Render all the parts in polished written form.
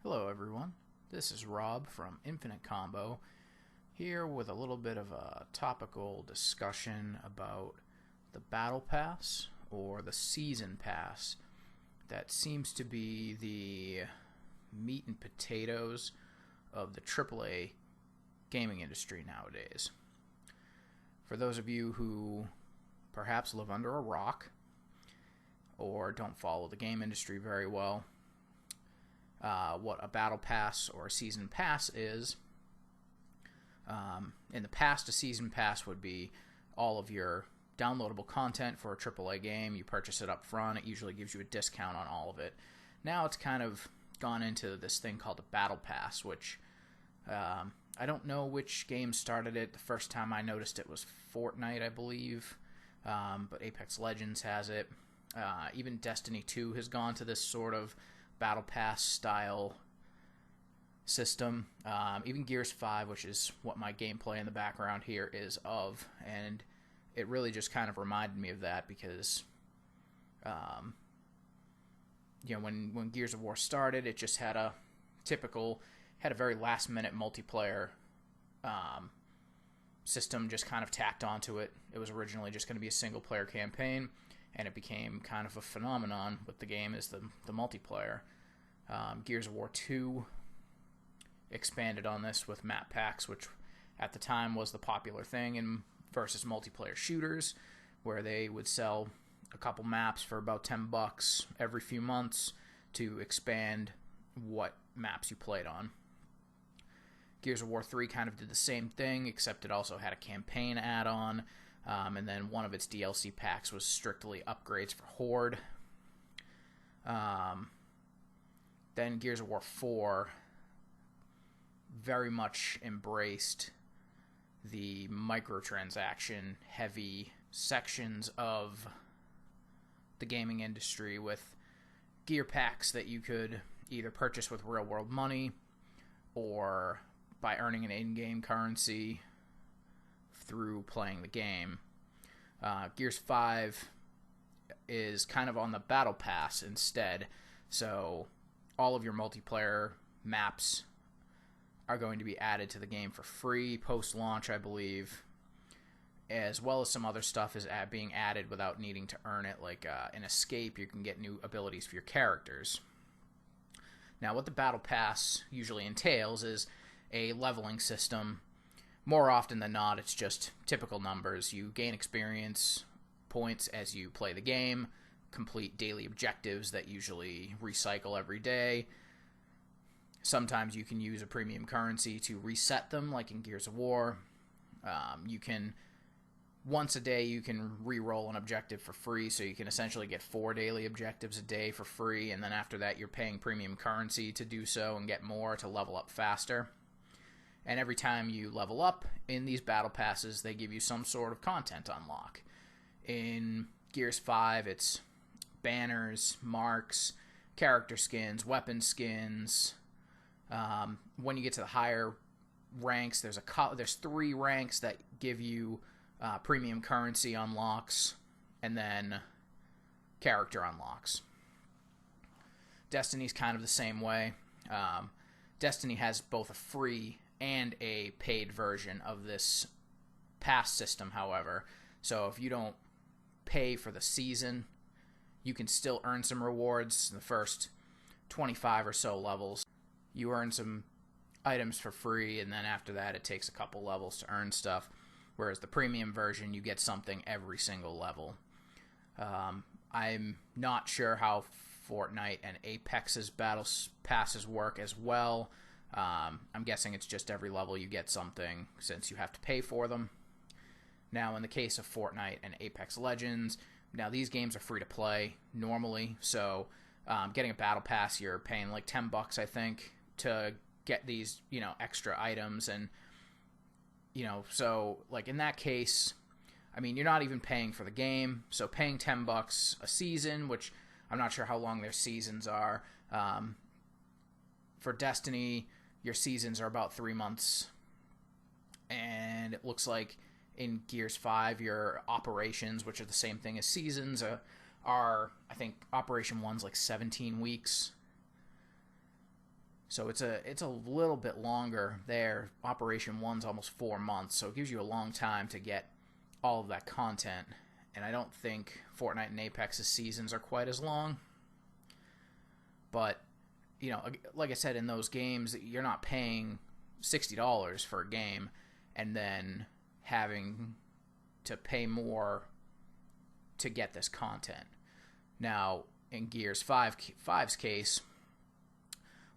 Hello everyone, this is Rob from Infinite Combo, here with a little bit of a topical discussion about the Battle Pass, or the Season Pass, that seems to be the meat and potatoes of the AAA gaming industry nowadays. For those of you who perhaps live under a rock, or don't follow the game industry very well, what a battle pass or a season pass is. In the past, a season pass would be all of your downloadable content for a AAA game. You purchase it up front. It usually gives you a discount on all of it. Now it's kind of gone into this thing called a battle pass, which I don't know which game started it. The first time I noticed it was Fortnite, I believe, but Apex Legends has it. Even Destiny 2 has gone to this sort of battle pass style system. Even Gears 5, which is what my gameplay in the background here is of, and it really just kind of reminded me of that because when Gears of War started, it just had a very last minute multiplayer system just kind of tacked onto it. It was originally just going to be a single player campaign, and it became kind of a phenomenon with the game as the multiplayer. Gears of War 2 expanded on this with map packs, which at the time was the popular thing in versus multiplayer shooters, where they would sell a couple maps for about $10 every few months to expand what maps you played on. Gears of War 3 kind of did the same thing, except it also had a campaign add-on. And then one of its DLC packs was strictly upgrades for Horde. Then Gears of War 4 very much embraced the microtransaction heavy sections of the gaming industry, with gear packs that you could either purchase with real world money or by earning an in-game currency through playing the game. Gears 5 is kind of on the battle pass instead, so all of your multiplayer maps are going to be added to the game for free post-launch, I believe, as well as some other stuff is being added without needing to earn it, like in Escape you can get new abilities for your characters. Now, what the battle pass usually entails is a leveling system. More often than not, it's just typical numbers. You gain experience points as you play the game, complete daily objectives that usually recycle every day. Sometimes you can use a premium currency to reset them, like in Gears of War. Once a day, you can re-roll an objective for free, so you can essentially get 4 daily objectives a day for free, and then after that, you're paying premium currency to do so and get more to level up faster. And every time you level up in these battle passes, they give you some sort of content unlock. In Gears 5, it's banners, marks, character skins, weapon skins. When you get to the higher ranks, there's 3 ranks that give you premium currency unlocks, and then character unlocks. Destiny's kind of the same way. Destiny has both a free and a paid version of this pass system, however. So if you don't pay for the season, you can still earn some rewards in the first 25 or so levels. You earn some items for free, and then after that it takes a couple levels to earn stuff. Whereas the premium version, you get something every single level. I'm not sure how Fortnite and Apex's battle passes work as well. I'm guessing it's just every level you get something, since you have to pay for them. Now, in the case of Fortnite and Apex Legends, now these games are free to play normally, so getting a battle pass, you're paying like $10, I think, to get these, extra items. And so like in that case, I mean, you're not even paying for the game, so paying $10 a season, which I'm not sure how long their seasons are. For Destiny, your seasons are about 3 months, and it looks like in Gears 5, your operations, which are the same thing as seasons, are I think Operation 1's like 17 weeks. So it's a little bit longer there. Operation 1's almost 4 months, so it gives you a long time to get all of that content. And I don't think Fortnite and Apex's seasons are quite as long. But, you know, like I said, in those games, you're not paying $60 for a game and then having to pay more to get this content. Now, in Gears 5's case,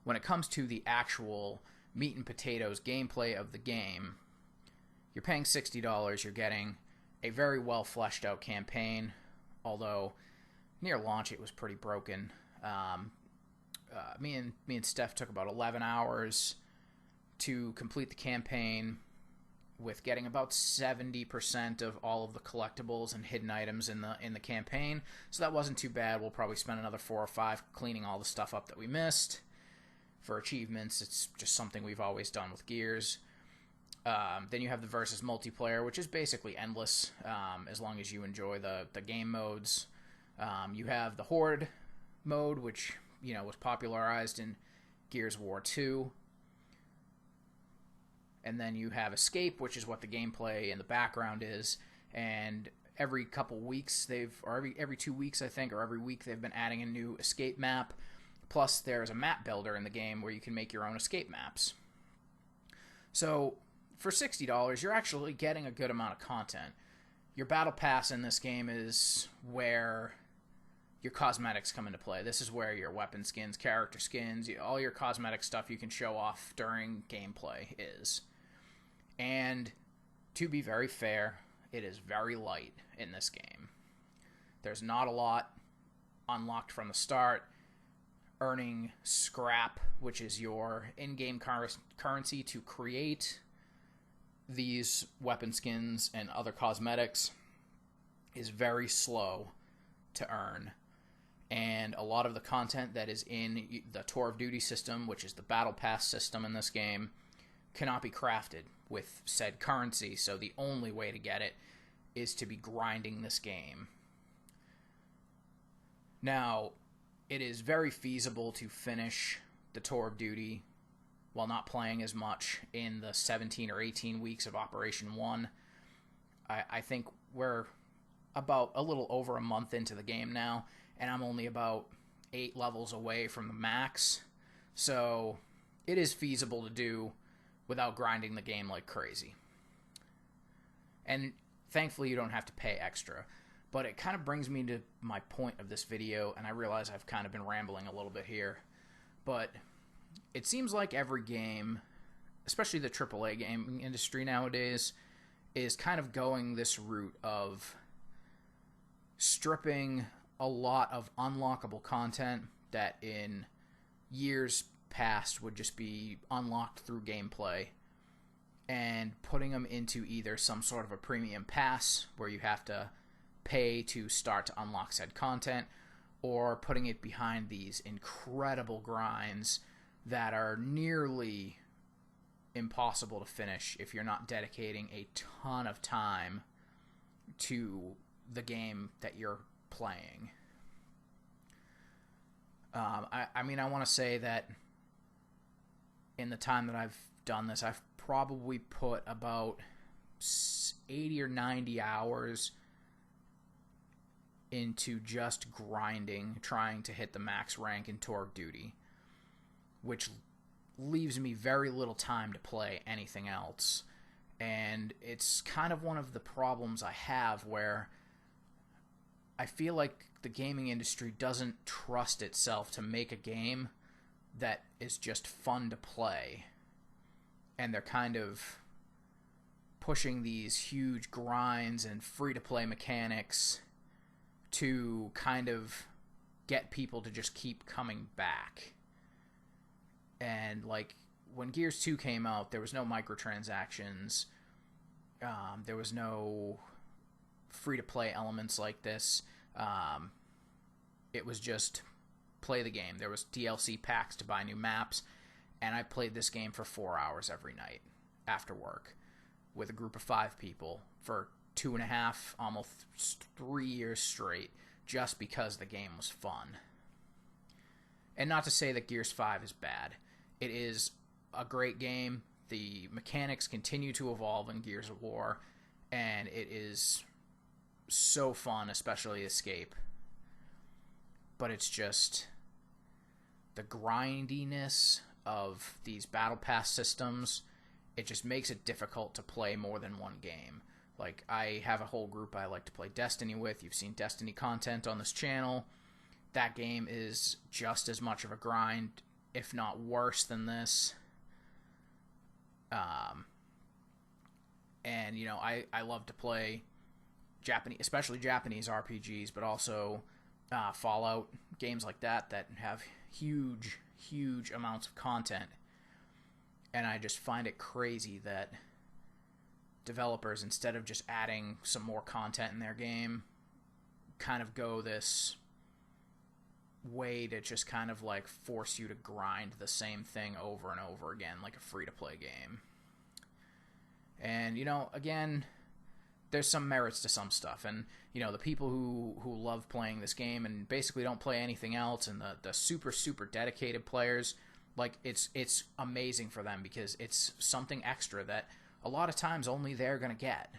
when it comes to the actual meat and potatoes gameplay of the game, you're paying $60. You're getting a very well fleshed out campaign, although near launch it was pretty broken. Me and Steph took about 11 hours to complete the campaign, with getting about 70% of all of the collectibles and hidden items in the campaign. So that wasn't too bad. We'll probably spend another 4 or 5 cleaning all the stuff up that we missed. For achievements, it's just something we've always done with Gears. Then you have the versus multiplayer, which is basically endless, as long as you enjoy the game modes. You have the Horde mode, which, you know, was popularized in Gears of War 2. And then you have Escape, which is what the gameplay in the background is. And every couple weeks, every 2 weeks, I think, or every week, they've been adding a new escape map. Plus, there's a map builder in the game where you can make your own escape maps. So, for $60, you're actually getting a good amount of content. Your battle pass in this game is where your cosmetics come into play. This is where your weapon skins, character skins, all your cosmetic stuff you can show off during gameplay is. And to be very fair, it is very light in this game. There's not a lot unlocked from the start. Earning scrap, which is your in-game currency to create these weapon skins and other cosmetics, is very slow to earn. And a lot of the content that is in the Tour of Duty system, which is the Battle Pass system in this game, cannot be crafted with said currency, so the only way to get it is to be grinding this game. Now, it is very feasible to finish the Tour of Duty while not playing as much in the 17 or 18 weeks of Operation 1. I think we're about a little over a month into the game now, and I'm only about 8 levels away from the max. So it is feasible to do without grinding the game like crazy. And thankfully you don't have to pay extra. But it kind of brings me to my point of this video, and I realize I've kind of been rambling a little bit here. But it seems like every game, especially the AAA gaming industry nowadays, is kind of going this route of stripping a lot of unlockable content that in years past would just be unlocked through gameplay, and putting them into either some sort of a premium pass where you have to pay to start to unlock said content, or putting it behind these incredible grinds that are nearly impossible to finish if you're not dedicating a ton of time to the game that you're playing. I mean, I want to say that in the time that I've done this, I've probably put about 80 or 90 hours into just grinding, trying to hit the max rank in Tour of Duty, which leaves me very little time to play anything else. And it's kind of one of the problems I have, where I feel like the gaming industry doesn't trust itself to make a game that is just fun to play. And they're kind of pushing these huge grinds and free-to-play mechanics to kind of get people to just keep coming back. And like when Gears 2 came out, there was no microtransactions. There was no free-to-play elements like this. It was just play the game. There was DLC packs to buy new maps, and I played this game for 4 hours every night after work with a group of 5 people for 2.5, almost 3 years straight, just because the game was fun. And not to say that Gears 5 is bad. It is a great game. The mechanics continue to evolve in Gears of War, and it is so fun, especially Escape. But it's just the grindiness of these battle pass systems. It just makes it difficult to play more than one game. Like, I have a whole group I like to play Destiny with. You've seen Destiny content on this channel. That game is just as much of a grind, if not worse than this. And, you know, I love to play Japanese, especially Japanese RPGs, but also Fallout, games like that have huge amounts of content. And I just find it crazy that developers, instead of just adding some more content in their game, kind of go this way to just kind of like force you to grind the same thing over and over again, like a free-to-play game. And, you know, again, there's some merits to some stuff. And, you know, the people who love playing this game and basically don't play anything else, and the super dedicated players, like, it's amazing for them, because it's something extra that a lot of times only they're going to get.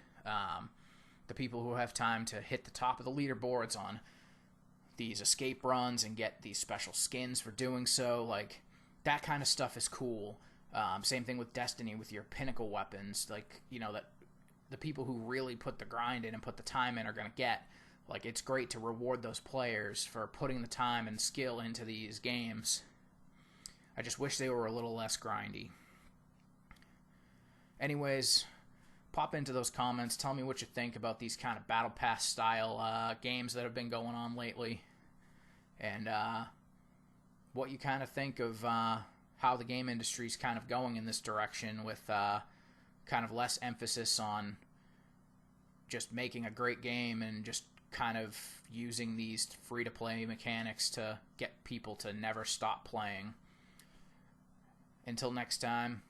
The people who have time to hit the top of the leaderboards on these escape runs and get these special skins for doing so, like, that kind of stuff is cool. Same thing with Destiny, with your pinnacle weapons. Like, you know, that the people who really put the grind in and put the time in are going to get. Like, it's great to reward those players for putting the time and skill into these games. I just wish they were a little less grindy. Anyways, pop into those comments. Tell me what you think about these kind of Battle Pass style games that have been going on lately. And what you kind of think of how the game industry is kind of going in this direction, with kind of less emphasis on just making a great game and just kind of using these free-to-play mechanics to get people to never stop playing. Until next time,